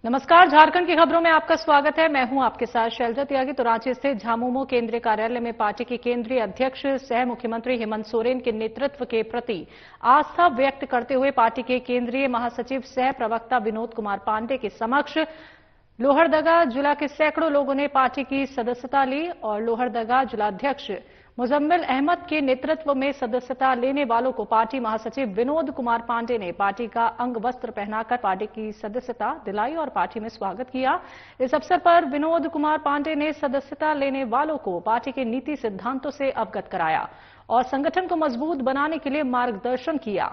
नमस्कार, झारखंड की खबरों में आपका स्वागत है। मैं हूं आपके साथ शैलजा त्यागी। तो रांची स्थित झामुमो केंद्रीय कार्यालय में पार्टी के केंद्रीय अध्यक्ष सह मुख्यमंत्री हेमंत सोरेन के नेतृत्व के प्रति आस्था व्यक्त करते हुए पार्टी के केंद्रीय महासचिव सह प्रवक्ता विनोद कुमार पांडे के समक्ष लोहरदगा जिला के सैकड़ों लोगों ने पार्टी की सदस्यता ली और लोहरदगा जिलाध्यक्ष मुजम्मिल अहमद के नेतृत्व में सदस्यता लेने वालों को पार्टी महासचिव विनोद कुमार पांडे ने पार्टी का अंग वस्त्र पहनाकर पार्टी की सदस्यता दिलाई और पार्टी में स्वागत किया। इस अवसर पर विनोद कुमार पांडे ने सदस्यता लेने वालों को पार्टी के नीति सिद्धांतों से अवगत कराया और संगठन को मजबूत बनाने के लिए मार्गदर्शन किया।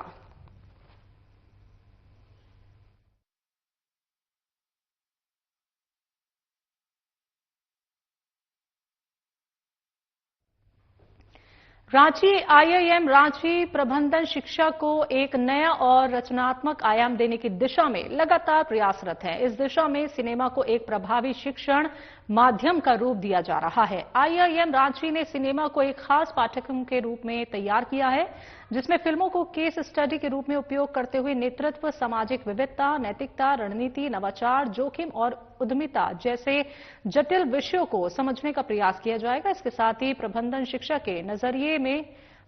रांची आईआईएम रांची प्रबंधन शिक्षा को एक नया और रचनात्मक आयाम देने की दिशा में लगातार प्रयासरत है। इस दिशा में सिनेमा को एक प्रभावी शिक्षण माध्यम का रूप दिया जा रहा है। आईआईएम रांची ने सिनेमा को एक खास पाठ्यक्रम के रूप में तैयार किया है, जिसमें फिल्मों को केस स्टडी के रूप में उपयोग करते हुए नेतृत्व, सामाजिक विविधता, नैतिकता, रणनीति, नवाचार, जोखिम और उद्यमिता जैसे जटिल विषयों को समझने का प्रयास किया जाएगा। इसके साथ ही प्रबंधन शिक्षा के नजरिए में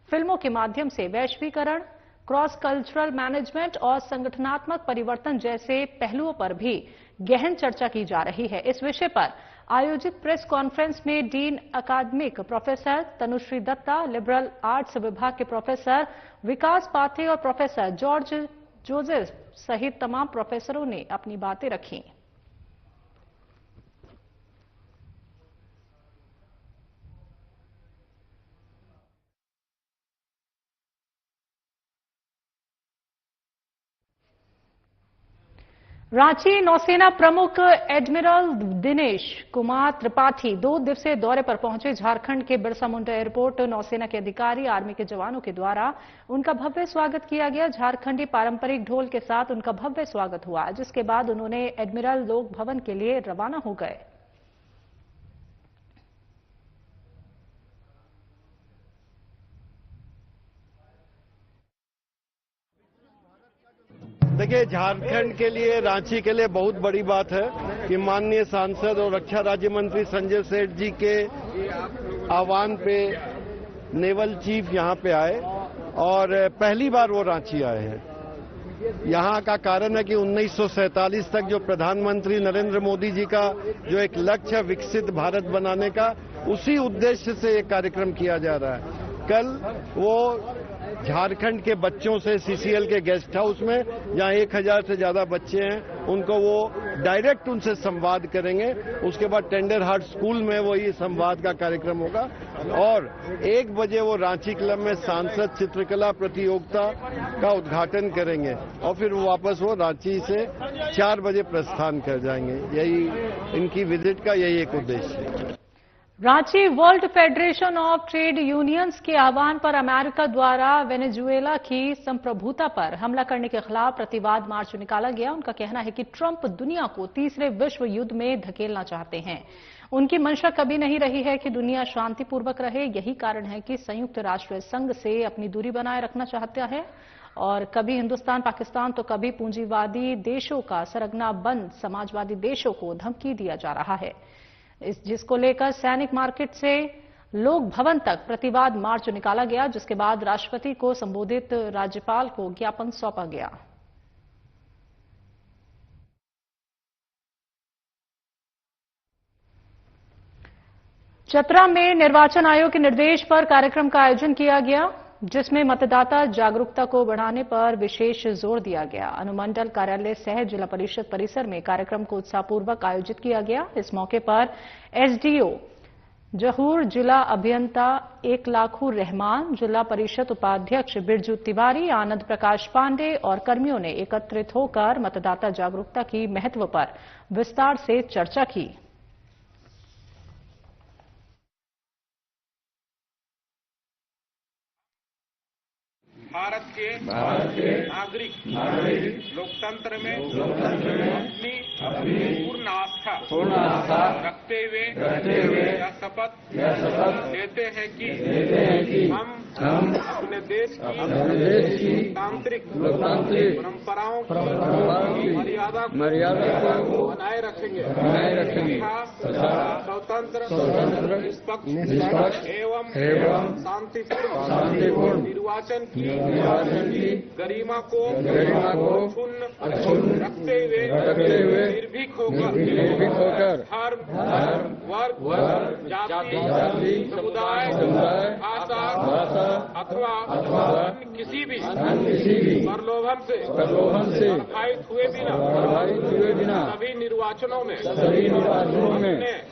फिल्मों के माध्यम से वैश्वीकरण, क्रॉस कल्चरल मैनेजमेंट और संगठनात्मक परिवर्तन जैसे पहलुओं पर भी गहन चर्चा की जा रही है। इस विषय पर आयोजित प्रेस कॉन्फ्रेंस में dean academic professor Tanushree Dutta, liberal arts विभाग के प्रोफेसर विकास पाथे और प्रोफेसर जॉर्ज जोसेफ सहित तमाम प्रोफेसरों ने अपनी बातें रखी। रांची नौसेना प्रमुख एडमिरल दिनेश कुमार त्रिपाठी 2 दिवसीय दौरे पर पहुंचे। झारखंड के बिरसा मुंडा एयरपोर्ट नौसेना के अधिकारी, आर्मी के जवानों के द्वारा उनका भव्य स्वागत किया गया। झारखंडी पारंपरिक ढोल के साथ उनका भव्य स्वागत हुआ, जिसके बाद उन्होंने एडमिरल लोक भवन के लिए रवाना हो गए। देखिए, झारखंड के लिए, रांची के लिए बहुत बड़ी बात है कि माननीय सांसद और रक्षा राज्य मंत्री संजय सेठ जी के आह्वान पे नेवल चीफ यहां पे आए और पहली बार वो रांची आए हैं। यहां का कारण है कि 1947 तक जो प्रधानमंत्री नरेंद्र मोदी जी का जो एक लक्ष्य है विकसित भारत बनाने का, उसी उद्देश्य से ये कार्यक्रम किया जा रहा है। कल वो झारखंड के बच्चों से सीसीएल के गेस्ट हाउस में, जहां 1000 से ज्यादा बच्चे हैं, उनको वो डायरेक्ट उनसे संवाद करेंगे। उसके बाद टेंडर हार्ट स्कूल में वो ये संवाद का कार्यक्रम होगा और 1 बजे वो रांची क्लब में सांसद चित्रकला प्रतियोगिता का उद्घाटन करेंगे और फिर वापस वो रांची से 4 बजे प्रस्थान कर जाएंगे। यही इनकी विजिट का यही एक उद्देश्य है। Ranchi world federation of trade unions के आह्वान पर अमेरिका द्वारा वेनेजुएला की संप्रभुता पर हमला करने के खिलाफ प्रतिवाद मार्च निकाला गया। उनका कहना है कि ट्रंप दुनिया को तीसरे विश्व युद्ध में धकेलना चाहते हैं। उनकी मंशा कभी नहीं रही है कि दुनिया शांतिपूर्वक रहे। यही कारण है कि संयुक्त राष्ट्र संघ से अपनी दूरी बनाए रखना चाहता है और कभी हिंदुस्तान, पाकिस्तान तो कभी पूंजीवादी देशों का सरगना बंद समाजवादी देशों को धमकी दिया जा रहा है, जिसको लेकर सैनिक मार्केट से लोक भवन तक प्रतिवाद मार्च निकाला गया, जिसके बाद राष्ट्रपति को संबोधित राज्यपाल को ज्ञापन सौंपा गया। चतरा में निर्वाचन आयोग के निर्देश पर कार्यक्रम का आयोजन किया गया, जिसमें मतदाता जागरूकता को बढ़ाने पर विशेष जोर दिया गया। अनुमंडल कार्यालय सह जिला परिषद परिसर में कार्यक्रम को उत्साहपूर्वक आयोजित किया गया। इस मौके पर एसडीओ जहूर, जिला अभियंता एकलाखुर रहमान, जिला परिषद उपाध्यक्ष बिरजू तिवारी, आनंद प्रकाश पांडे और कर्मियों ने एकत्रित होकर मतदाता जागरूकता की महत्व पर विस्तार से चर्चा की। भारत के नागरिक लोकतंत्र में अपनी पूर्ण आस्था रखते हुए यह शपथ लेते हैं कि हम अपने देश की लोकतांत्रिक परंपराओं की मर्यादा को बनाए रखेंगे तथा स्वतंत्र निष्पक्ष एवं शांतिपूर्ण निर्वाचन की गरिमा को अक्षुण्ण रखते हुए निर्भीक होकर धर्म वर्ग जाति समुदाय भाषा अथवा किसी भी प्रलोभन से प्रभावित हुए बिना सभी निर्वाचनों में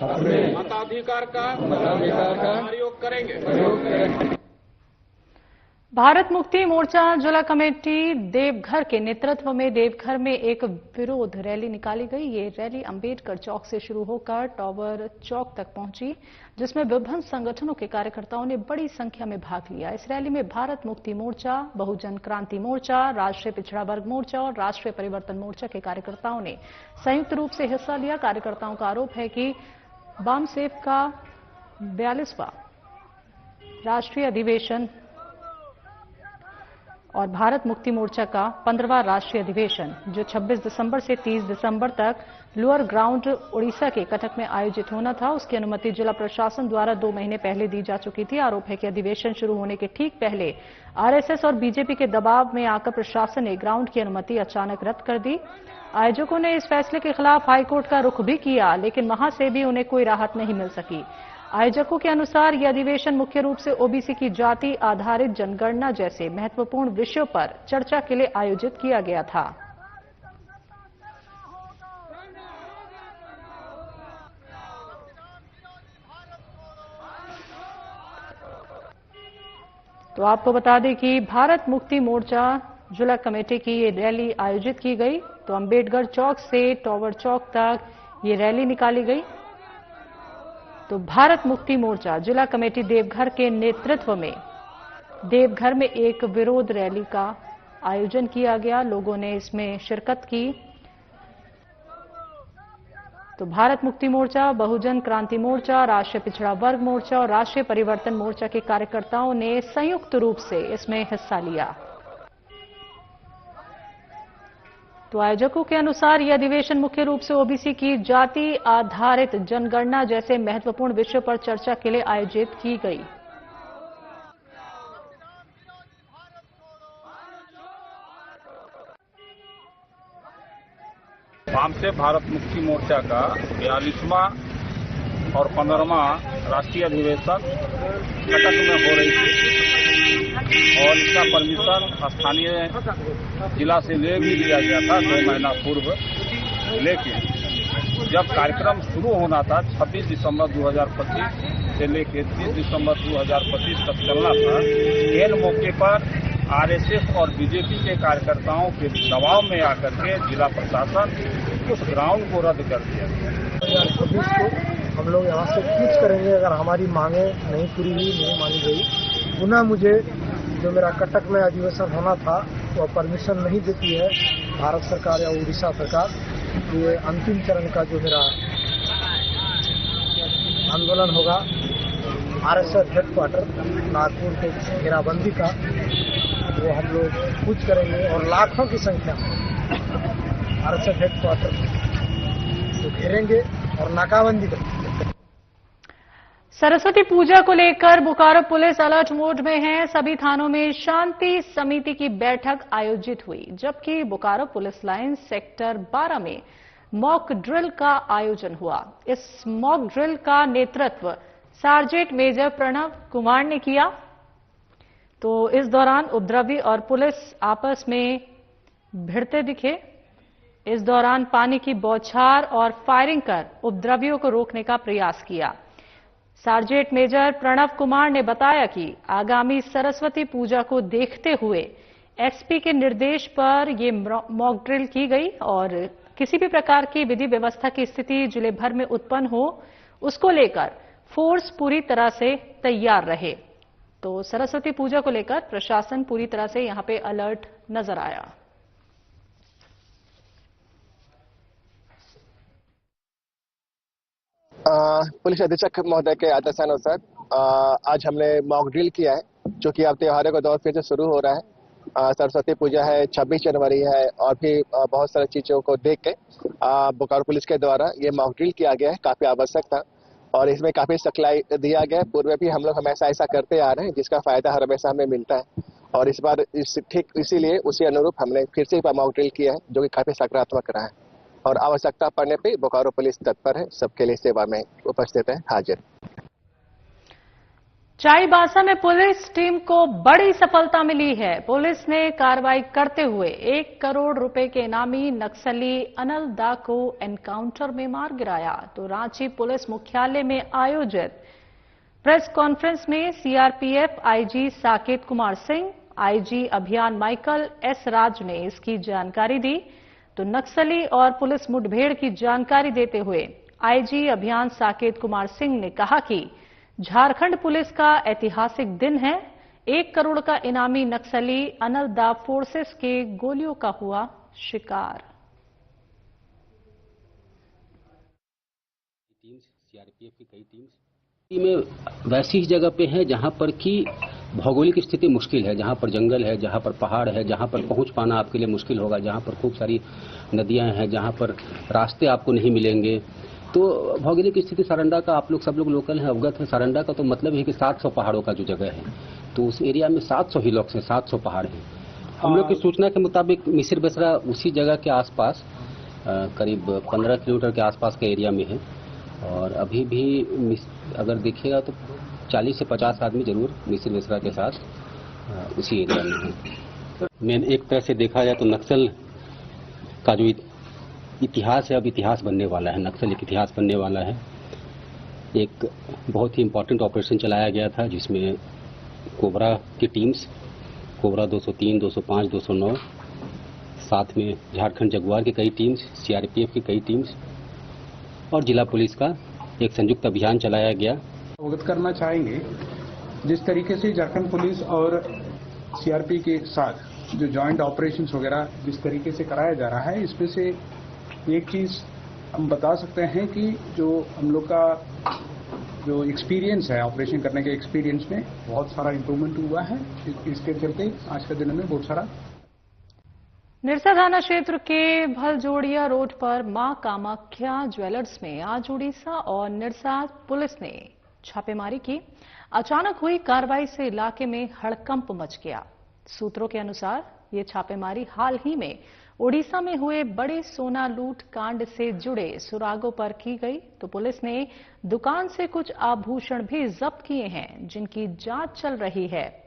अपने मताधिकार का प्रयोग करेंगे। भारत मुक्ति मोर्चा जिला कमेटी देवघर के नेतृत्व में देवघर में एक विरोध रैली निकाली गई। ये रैली अंबेडकर चौक से शुरू होकर टावर चौक तक पहुंची, जिसमें विभिन्न संगठनों के कार्यकर्ताओं ने बड़ी संख्या में भाग लिया। इस रैली में भारत मुक्ति मोर्चा, बहुजन क्रांति मोर्चा, राष्ट्रीय पिछड़ा वर्ग मोर्चा और राष्ट्रीय परिवर्तन मोर्चा के कार्यकर्ताओं ने संयुक्त रूप से हिस्सा लिया। कार्यकर्ताओं का आरोप है कि बामसेफ का 42वां राष्ट्रीय अधिवेशन और भारत मुक्ति मोर्चा का 15वां राष्ट्रीय अधिवेशन, जो 26 दिसंबर से 30 दिसंबर तक लोअर ग्राउंड उड़ीसा के कटक में आयोजित होना था, उसकी अनुमति जिला प्रशासन द्वारा 2 महीने पहले दी जा चुकी थी। आरोप है कि अधिवेशन शुरू होने के ठीक पहले आरएसएस और बीजेपी के दबाव में आकर प्रशासन ने ग्राउंड की अनुमति अचानक रद्द कर दी। आयोजकों ने इस फैसले के खिलाफ हाईकोर्ट का रुख भी किया, लेकिन वहां से भी उन्हें कोई राहत नहीं मिल सकी। आयोजकों के अनुसार यह अधिवेशन मुख्य रूप से ओबीसी की जाति आधारित जनगणना जैसे महत्वपूर्ण विषयों पर चर्चा के लिए आयोजित किया गया था। तो आपको बता दें कि भारत मुक्ति मोर्चा जिला कमेटी की ये रैली आयोजित की गई। तो अंबेडकर चौक से टावर चौक तक ये रैली निकाली गई। तो भारत मुक्ति मोर्चा जिला कमेटी देवघर के नेतृत्व में देवघर में एक विरोध रैली का आयोजन किया गया। लोगों ने इसमें शिरकत की। तो भारत मुक्ति मोर्चा, बहुजन क्रांति मोर्चा, राष्ट्रीय पिछड़ा वर्ग मोर्चा और राष्ट्रीय परिवर्तन मोर्चा के कार्यकर्ताओं ने संयुक्त रूप से इसमें हिस्सा लिया। तो आयोजकों के अनुसार यह अधिवेशन मुख्य रूप से ओबीसी की जाति आधारित जनगणना जैसे महत्वपूर्ण विषयों पर चर्चा के लिए आयोजित की गई। वामसे भारत मुक्ति मोर्चा का 42वां और 15वां राष्ट्रीय अधिवेशन कटक में हो रही थी और इसका परमिशन स्थानीय जिला से ले भी लिया गया था 2 महीना पूर्व। लेकिन जब कार्यक्रम शुरू होना था 26 दिसंबर 2025 से लेकर 30 दिसंबर 2025 तक चलना था, इन मौके पर आरएसएस और बीजेपी के कार्यकर्ताओं के दबाव में आकर के जिला प्रशासन उस ग्राउंड को रद्द कर दिया। 2026 को हम लोग यहाँ से कूच करेंगे अगर हमारी मांगे नहीं पूरी हुई, नहीं मानी गई। पुनः मुझे जो मेरा कटक में अधिवेशन होना था वह परमिशन नहीं देती है भारत सरकार या उड़ीसा सरकार। ये अंतिम चरण का जो मेरा आंदोलन होगा आरएसएस हेडक्वार्टर नागपुर के घेराबंदी का, वो हम लोग कूच करेंगे और लाखों की संख्या में आरएसएस हेडक्वार्टर को घेरेंगे और नाकाबंदी करेंगे। सरस्वती पूजा को लेकर बोकारो पुलिस अलर्ट मोड में है। सभी थानों में शांति समिति की बैठक आयोजित हुई, जबकि बोकारो पुलिस लाइन सेक्टर 12 में मॉक ड्रिल का आयोजन हुआ। इस मॉक ड्रिल का नेतृत्व सार्जेंट मेजर प्रणव कुमार ने किया। तो इस दौरान उपद्रवी और पुलिस आपस में भिड़ते दिखे। इस दौरान पानी की बौछार और फायरिंग कर उपद्रवियों को रोकने का प्रयास किया। सार्जेंट मेजर प्रणव कुमार ने बताया कि आगामी सरस्वती पूजा को देखते हुए एसपी के निर्देश पर ये मॉक ड्रिल की गई और किसी भी प्रकार की विधि व्यवस्था की स्थिति जिले भर में उत्पन्न हो, उसको लेकर फोर्स पूरी तरह से तैयार रहे। तो सरस्वती पूजा को लेकर प्रशासन पूरी तरह से यहां पे अलर्ट नजर आया। पुलिस अधीक्षक महोदय के आदेशानुसार आज हमने मॉक ड्रिल किया है जो कि अब त्योहारों का दौर फिर से शुरू हो रहा है। सरस्वती पूजा है, 26 जनवरी है और भी बहुत सारी चीजों को देख के बोकारो पुलिस के द्वारा ये मॉक ड्रिल किया गया है। काफी आवश्यक था और इसमें काफी सिखलाई दिया गया है। पूर्व भी हम लोग हमेशा ऐसा करते आ रहे हैं, जिसका फायदा हर हमेशा हमें मिलता है और इस बार ठीक इसीलिए उसी अनुरूप हमने फिर से मॉक ड्रिल किया है, जो कि काफी सकारात्मक रहा है और आवश्यकता पड़ने पर बोकारो पुलिस तत्पर है, सबके लिए सेवा में उपस्थित है, हाजिर। चाईबासा में पुलिस टीम को बड़ी सफलता मिली है। पुलिस ने कार्रवाई करते हुए 1 करोड़ रुपए के इनामी नक्सली अनल दा को एनकाउंटर में मार गिराया। तो रांची पुलिस मुख्यालय में आयोजित प्रेस कॉन्फ्रेंस में CRPF IG Saket Kumar Singh, IG अभियान माइकल एस राज ने इसकी जानकारी दी। तो नक्सली और पुलिस मुठभेड़ की जानकारी देते हुए आईजी अभियान साकेत कुमार सिंह ने कहा कि झारखंड पुलिस का ऐतिहासिक दिन है। 1 करोड़ का इनामी नक्सली अनल दा फोर्सेस के गोलियों का हुआ शिकार। सीआरपीएफ की कई टीम्स में वैसी ही जगह पे है जहां पर की भौगोलिक स्थिति मुश्किल है, जहां पर जंगल है, जहां पर पहाड़ है, जहां पर पहुंच पाना आपके लिए मुश्किल होगा, जहां पर खूब सारी नदियां हैं, जहां पर रास्ते आपको नहीं मिलेंगे। तो भौगोलिक स्थिति सारंडा का आप लोग सब लोग लोकल हैं, अवगत है। सारंडा का तो मतलब है कि 700 पहाड़ों का जो जगह है, तो उस एरिया में 700 हिलॉक्स हैं, 700 पहाड़ हैं। हम लोग की सूचना के मुताबिक मिसिर बेसरा उसी जगह के आसपास करीब 15 किलोमीटर के आसपास के एरिया में है और अभी भी अगर देखिएगा तो 40 से 50 आदमी जरूर मिसिर बेसरा के साथ उसी एरिया में है। मैंने एक तरह से देखा जाए तो नक्सल का जो इतिहास है अब इतिहास बनने वाला है, नक्सल एक इतिहास बनने वाला है। एक बहुत ही इम्पोर्टेंट ऑपरेशन चलाया गया था जिसमें कोबरा की टीम्स, कोबरा 203, 205, 209, साथ में झारखंड जगुआर की कई टीम्स, सीआरपीएफ की कई टीम्स और जिला पुलिस का एक संयुक्त अभियान चलाया गया। अवगत करना चाहेंगे जिस तरीके से झारखंड पुलिस और सीआरपी के साथ जो जॉइंट ऑपरेशंस वगैरह जिस तरीके से कराया जा रहा है, इसमें से एक चीज हम बता सकते हैं कि जो हम लोग का जो एक्सपीरियंस है ऑपरेशन करने के एक्सपीरियंस में बहुत सारा इम्प्रूवमेंट हुआ है। इसके चलते आज के दिन में बहुत सारा निरसा थाना क्षेत्र के भलजोड़िया रोड पर मां कामाख्या ज्वेलर्स में आज उड़ीसा और निरसा पुलिस ने छापेमारी की। अचानक हुई कार्रवाई से इलाके में हड़कंप मच गया। सूत्रों के अनुसार ये छापेमारी हाल ही में ओडिशा में हुए बड़े सोना लूट कांड से जुड़े सुरागों पर की गई। तो पुलिस ने दुकान से कुछ आभूषण भी जब्त किए हैं, जिनकी जांच चल रही है।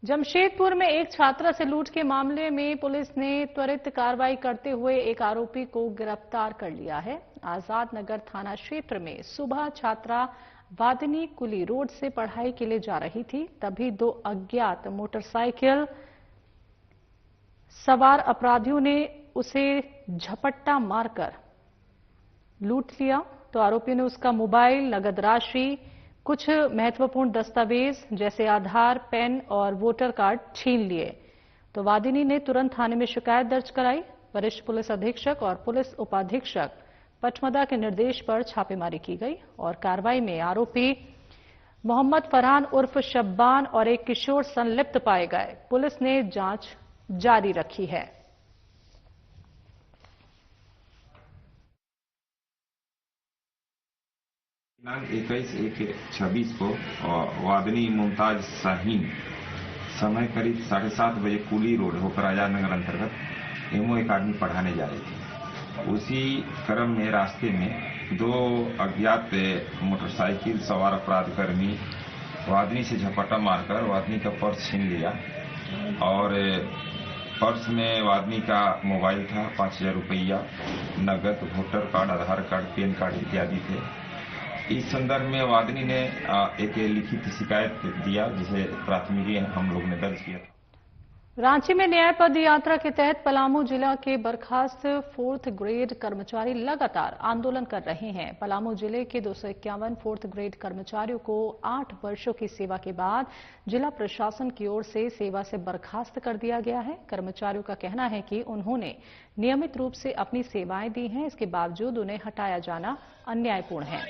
जमशेदपुर में एक छात्रा से लूट के मामले में पुलिस ने त्वरित कार्रवाई करते हुए एक आरोपी को गिरफ्तार कर लिया है। आजाद नगर थाना क्षेत्र में सुबह छात्रा वादिनी कुली रोड से पढ़ाई के लिए जा रही थी, तभी 2 अज्ञात मोटरसाइकिल सवार अपराधियों ने उसे झपट्टा मारकर लूट लिया। तो आरोपी ने उसका मोबाइल, नगद राशि, कुछ महत्वपूर्ण दस्तावेज जैसे आधार, पेन और वोटर कार्ड छीन लिए। तो वादिनी ने तुरंत थाने में शिकायत दर्ज कराई। वरिष्ठ पुलिस अधीक्षक और पुलिस उपाधीक्षक पचमदा के निर्देश पर छापेमारी की गई और कार्रवाई में आरोपी मोहम्मद फरहान उर्फ शब्बान और एक किशोर संलिप्त पाए गए। पुलिस ने जांच जारी रखी है। दिनांक 21/1/26 को वादनी मुमताज शाहीन समय करीब 7:30 बजे कुली रोड होकर आजाद नगर अंतर्गत एमओ एकेडमी पढ़ाने जा रही थी। उसी क्रम में रास्ते में 2 अज्ञात मोटरसाइकिल सवार अपराधकर्मी वादनी से झपट्टा मारकर वादनी का पर्स छीन लिया और पर्स में वादनी का मोबाइल था, 5000 रुपया, नगद, वोटर कार्ड, आधार कार्ड, पैन कार्ड इत्यादि थे। इस संदर्भ में वादनी ने एक लिखित शिकायत दिया, जिसे प्राथमिकी हम लोग ने दर्ज किया। रांची में न्याय पद यात्रा के तहत पलामू जिला के बर्खास्त 4th ग्रेड कर्मचारी लगातार आंदोलन कर रहे हैं। पलामू जिले के 251 4th ग्रेड कर्मचारियों को 8 वर्षों की सेवा के बाद जिला प्रशासन की ओर से सेवा से बर्खास्त कर दिया गया है। कर्मचारियों का कहना है कि उन्होंने नियमित रूप से अपनी सेवाएं दी हैं, इसके बावजूद उन्हें हटाया जाना अन्यायपूर्ण है।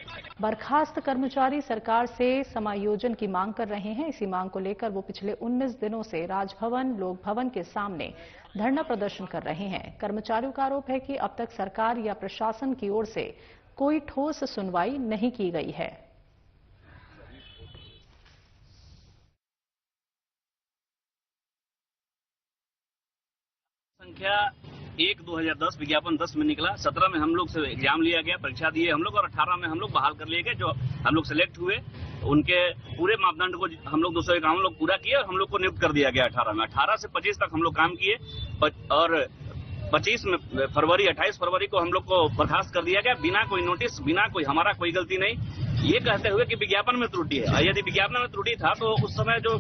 बर्खास्त कर्मचारी सरकार से समायोजन की मांग कर रहे हैं। इसी मांग को लेकर वो पिछले 19 दिनों से राजभवन, लोक भवन के सामने धरना प्रदर्शन कर रहे हैं। कर्मचारियों का आरोप है कि अब तक सरकार या प्रशासन की ओर से कोई ठोस सुनवाई नहीं की गई है। संख्या 1/2010 विज्ञापन 10 में निकला, 17 में हम लोग से एग्जाम लिया गया, परीक्षा दिए हम लोग, और 18 में हम लोग बहाल कर लिए गए। जो हम लोग सिलेक्ट हुए उनके पूरे मापदंड को हम लोग 251 लोग पूरा किए और हम लोग को नियुक्त कर दिया गया 18 में। 18 से 25 तक हम लोग काम किए और 25 में फरवरी 28 फरवरी को हम लोग को बर्खास्त कर दिया गया, बिना कोई नोटिस, बिना कोई हमारा कोई गलती नहीं, ये कहते हुए कि विज्ञापन में त्रुटि है। यदि विज्ञापन में त्रुटि था तो उस समय जो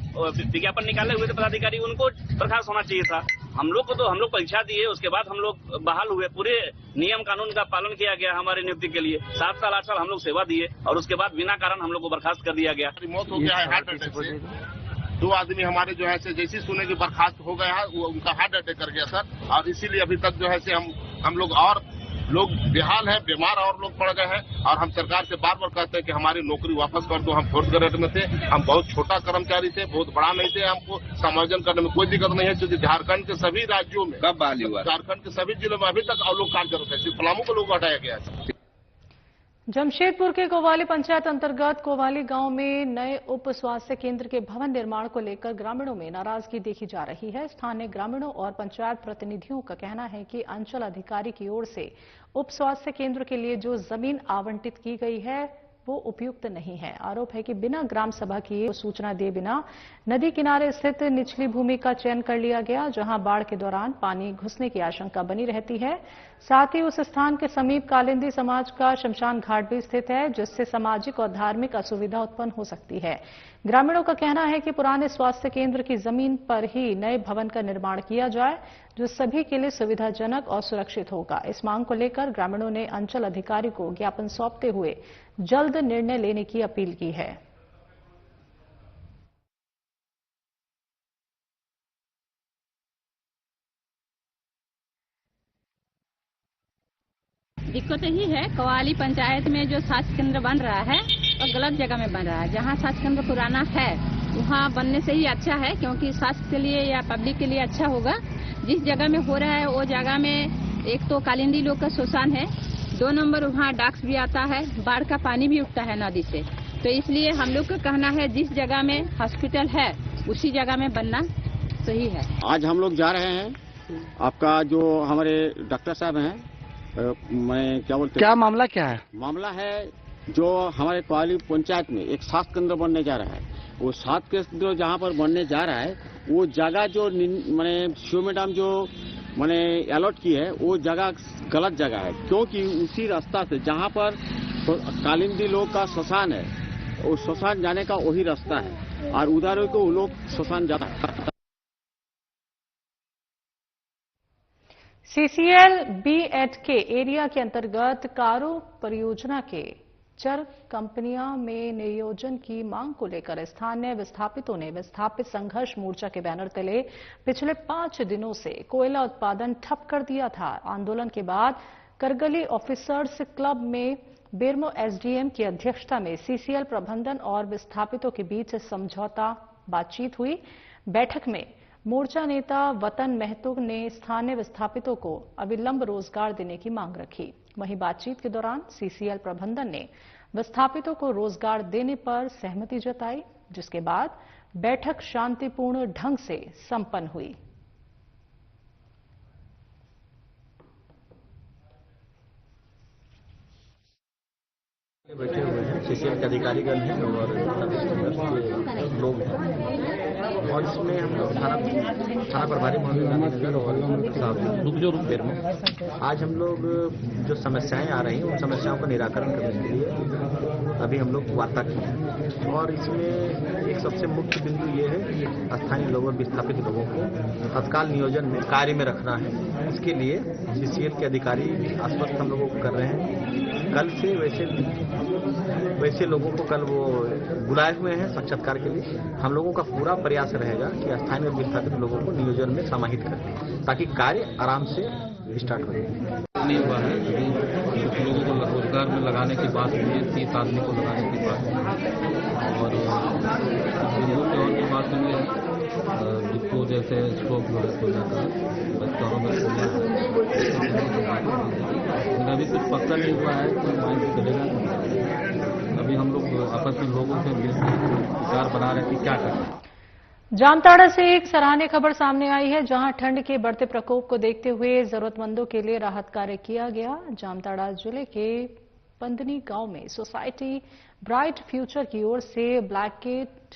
विज्ञापन निकाले हुए थे पदाधिकारी, उनको बर्खास्त होना चाहिए था। हम लोग परीक्षा दिए, उसके बाद हम लोग बहाल हुए। पूरे नियम कानून का पालन किया गया हमारी नियुक्ति के लिए। 7 साल 8 साल हम लोग सेवा दिए और उसके बाद बिना कारण हम लोग को बर्खास्त कर दिया गया। मौत हो गया है हार्ट अटैक से। 2 आदमी हमारे जो है से जैसे सुने कि बर्खास्त हो गया है, वो उनका हार्ट अटैक कर गया सर, और इसीलिए अभी तक जो है से हम लोग और लोग बेहाल है, बीमार और लोग पड़ गए हैं। और हम सरकार से बार बार कहते हैं कि हमारी नौकरी वापस कर दो। हम 4th ग्रेड में थे, हम बहुत छोटा कर्मचारी थे, बहुत बड़ा नहीं थे, हमको समायोजन करने में कोई दिक्कत नहीं है, क्योंकि झारखंड के सभी राज्यों में, कब बहाली हुआ? झारखंड के सभी जिलों में अभी तक और लोग कार्यरत है, सिर्फ पलामू को लोग हटाया गया है। जमशेदपुर के कोवाली पंचायत अंतर्गत कोवाली गांव में नए उप स्वास्थ्य केंद्र के भवन निर्माण को लेकर ग्रामीणों में नाराजगी देखी जा रही है। स्थानीय ग्रामीणों और पंचायत प्रतिनिधियों का कहना है कि अंचल अधिकारी की ओर से उप स्वास्थ्य केंद्र के लिए जो जमीन आवंटित की गई है वो उपयुक्त नहीं है। आरोप है कि बिना ग्राम सभा की सूचना दिए बिना नदी किनारे स्थित निचली भूमि का चयन कर लिया गया, जहां बाढ़ के दौरान पानी घुसने की आशंका बनी रहती है। साथ ही उस स्थान के समीप कालिंदी समाज का शमशान घाट भी स्थित है, जिससे सामाजिक और धार्मिक असुविधा उत्पन्न हो सकती है। ग्रामीणों का कहना है कि पुराने स्वास्थ्य केंद्र की जमीन पर ही नए भवन का निर्माण किया जाए, जो सभी के लिए सुविधाजनक और सुरक्षित होगा। इस मांग को लेकर ग्रामीणों ने अंचल अधिकारी को ज्ञापन सौंपते हुए जल्द निर्णय लेने की अपील की है। दिक्कत यही है, कोवाली पंचायत में जो स्वास्थ्य केंद्र बन रहा है वो गलत जगह में बन रहा है। जहाँ स्वास्थ्य केंद्र पुराना है वहाँ बनने से ही अच्छा है, क्योंकि स्वास्थ्य के लिए या पब्लिक के लिए अच्छा होगा। जिस जगह में हो रहा है वो जगह में एक तो कालिंदी लोग का शोषण है, 2 नंबर वहाँ डाक्स भी आता है, बाढ़ का पानी भी उठता है नदी से। तो इसलिए हम लोग का कहना है जिस जगह में हॉस्पिटल है उसी जगह में बनना सही है। आज हम लोग जा रहे हैं, आपका जो हमारे डॉक्टर साहब हैं, मैं क्या बोलते, क्या मामला क्या है? मामला है जो हमारे कोवाली पंचायत में एक स्वास्थ्य केंद्र बनने जा रहा है। वो स्वास्थ्य केंद्र जहाँ पर बनने जा रहा है वो जगह जो मैंने शिव मैडम जो मैंने अलॉट की है वो जगह गलत जगह है, क्योंकि उसी रास्ता से जहाँ पर कालिंदी लोग का श्मशान है, वो श्मशान जाने का वही रास्ता है और उधर को लोग श्मशान जाता है। सीसीएल B8 के एरिया के अंतर्गत कारो परियोजना के चर कंपनियां में नियोजन की मांग को लेकर स्थानीय विस्थापितों ने विस्थापित संघर्ष मोर्चा के बैनर तले पिछले 5 दिनों से कोयला उत्पादन ठप कर दिया था। आंदोलन के बाद करगली ऑफिसर्स क्लब में बेरमो एसडीएम की अध्यक्षता में सीसीएल प्रबंधन और विस्थापितों के बीच समझौता बातचीत हुई। बैठक में मोर्चा नेता वतन महतो ने स्थानीय विस्थापितों को अविलंब रोजगार देने की मांग रखी। वहीं बातचीत के दौरान सीसीएल प्रबंधन ने विस्थापितों को रोजगार देने पर सहमति जताई, जिसके बाद बैठक शांतिपूर्ण ढंग से संपन्न हुई। बैठे हुए हैं, सीसीएल के अधिकारीगण हैं और के लोग हैं और इसमें हम लोग थाना प्रभारी महोदय गांधीनगर और साहब आज हम लोग जो समस्याएं आ रही हैं उन समस्याओं का निराकरण करने के लिए अभी हम लोग वार्ता की है और इसमें एक सबसे मुख्य बिंदु ये है कि स्थानीय लोगों और विस्थापित लोगों को तत्काल नियोजन में कार्य में रखना है। इसके लिए सीसीएल के अधिकारी आश्वस्त हम लोगों को कर रहे हैं। कल से वैसे लोगों को कल वो बुलाए हुए हैं साक्षात्कार के लिए। हम लोगों का पूरा प्रयास रहेगा कि स्थानीय और विस्थापित लोगों को नियोजन में समाहित करें ताकि कार्य आराम से स्टार्ट हो जाए। नहीं हुआ है, अभी कुछ लोगों को रोजगार में लगाने की बात हुई है, 30 आदमी को लगाने की बात हुई है और बिंदु पे और की बात हुई है, डिपो जैसे स्टॉक जो है खुलने का बच्चों में खुलना है, लेकिन अभी कुछ पक्का नहीं हुआ है तो माइंड चलेगा नहीं। अभी हम लोग आपस में लोगों से मिलकर विचार बना रहे थे क्या करें। जामताड़ा से एक सराहनीय खबर सामने आई है, जहां ठंड के बढ़ते प्रकोप को देखते हुए जरूरतमंदों के लिए राहत कार्य किया गया। जामताड़ा जिले के पंदनी गांव में सोसाइटी ब्राइट फ्यूचर की ओर से ब्लैंकेट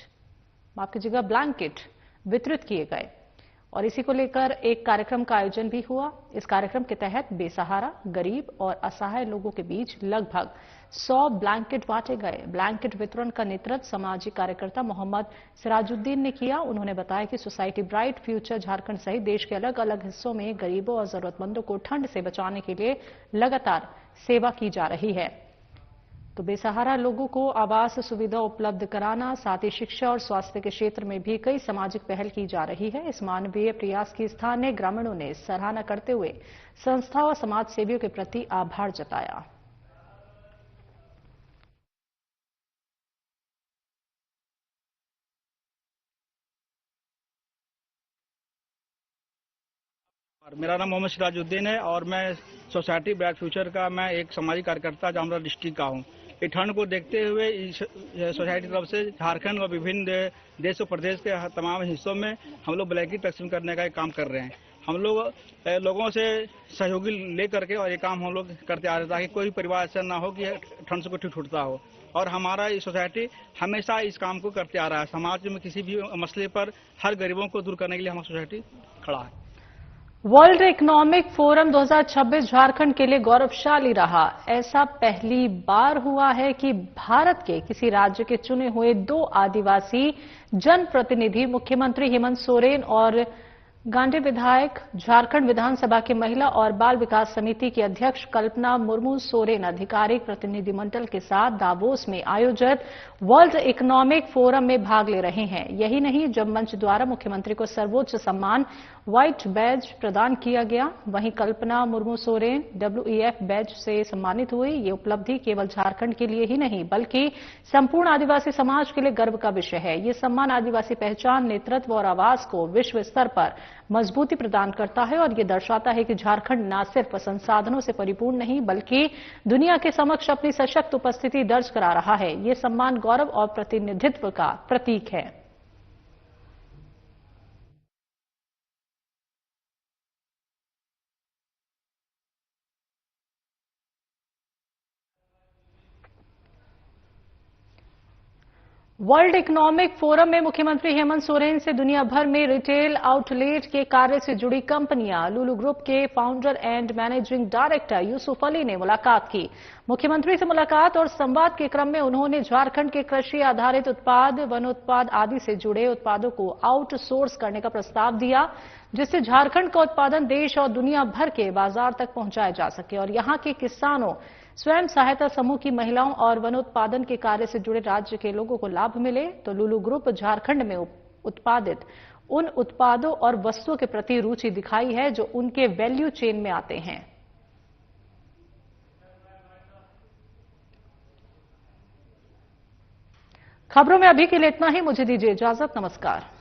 वितरित किए गए और इसी को लेकर एक कार्यक्रम का आयोजन भी हुआ। इस कार्यक्रम के तहत बेसहारा, गरीब और असहाय लोगों के बीच लगभग 100 ब्लैंकेट बांटे गए। ब्लैंकेट वितरण का नेतृत्व सामाजिक कार्यकर्ता मोहम्मद सिराजुद्दीन ने किया। उन्होंने बताया कि सोसाइटी ब्राइट फ्यूचर झारखंड सहित देश के अलग अलग हिस्सों में गरीबों और जरूरतमंदों को ठंड से बचाने के लिए लगातार सेवा की जा रही है। तो बेसहारा लोगों को आवास सुविधा उपलब्ध कराना, साथ ही शिक्षा और स्वास्थ्य के क्षेत्र में भी कई सामाजिक पहल की जा रही है। इस मानवीय प्रयास की स्थानीय ग्रामीणों ने सराहना करते हुए संस्था और समाज सेवियों के प्रति आभार जताया। मेरा नाम मोहम्मद सिराजुद्दीन है और मैं सोसाइटी ब्राइट फ्यूचर का मैं एक सामाजिक कार्यकर्ता जामताड़ा डिस्ट्रिक्ट का हूँ। इस ठंड को देखते हुए सोसाइटी की तरफ से झारखंड और विभिन्न देश और प्रदेश के तमाम हिस्सों में हम लोग ब्लैंकेट तकसीम करने का एक काम कर रहे हैं। हम लोग लोगों से सहयोगी लेकर के और ये काम हम लोग करते आ रहे हैं ताकि कोई परिवार ऐसा ना हो कि ठंड से कोई छूटता हो और हमारा ये सोसाइटी हमेशा इस काम को करते आ रहा है। समाज में किसी भी मसले पर हर गरीबों को दूर करने के लिए हमारी सोसाइटी खड़ा है। वर्ल्ड इकोनॉमिक फोरम 2026 झारखंड के लिए गौरवशाली रहा। ऐसा पहली बार हुआ है कि भारत के किसी राज्य के चुने हुए 2 आदिवासी जनप्रतिनिधि मुख्यमंत्री हेमंत सोरेन और गांधी विधायक झारखंड विधानसभा के महिला और बाल विकास समिति की अध्यक्ष कल्पना मुर्मू सोरेन आधिकारिक प्रतिनिधिमंडल के साथ दावोस में आयोजित वर्ल्ड इकोनॉमिक फोरम में भाग ले रहे हैं। यही नहीं, जब मंच द्वारा मुख्यमंत्री को सर्वोच्च सम्मान व्हाइट बैज प्रदान किया गया, वहीं कल्पना मुर्मू सोरेन WEF बैज से सम्मानित हुई। ये उपलब्धि केवल झारखंड के लिए ही नहीं बल्कि संपूर्ण आदिवासी समाज के लिए गर्व का विषय है। ये सम्मान आदिवासी पहचान, नेतृत्व और आवाज को विश्व स्तर पर मजबूती प्रदान करता है और ये दर्शाता है कि झारखंड न सिर्फ संसाधनों से परिपूर्ण नहीं बल्कि दुनिया के समक्ष अपनी सशक्त उपस्थिति दर्ज करा रहा है। ये सम्मान गौरव और प्रतिनिधित्व का प्रतीक है। वर्ल्ड इकोनॉमिक फोरम में मुख्यमंत्री हेमंत सोरेन से दुनिया भर में रिटेल आउटलेट के कार्य से जुड़ी कंपनियां लुलु ग्रुप के founder and managing director Yusuf Ali ने मुलाकात की। मुख्यमंत्री से मुलाकात और संवाद के क्रम में उन्होंने झारखंड के कृषि आधारित उत्पाद, वन उत्पाद आदि से जुड़े उत्पादों को आउटसोर्स करने का प्रस्ताव दिया, जिससे झारखंड का उत्पादन देश और दुनिया भर के बाजार तक पहुंचाया जा सके और यहां के किसानों, स्वयं सहायता समूह की महिलाओं और वनोत्पादन के कार्य से जुड़े राज्य के लोगों को लाभ मिले। तो लुलु ग्रुप झारखंड में उत्पादित उन उत्पादों और वस्तुओं के प्रति रुचि दिखाई है जो उनके वैल्यू चेन में आते हैं। खबरों में अभी के लिए इतना ही। मुझे दीजिए इजाजत। नमस्कार।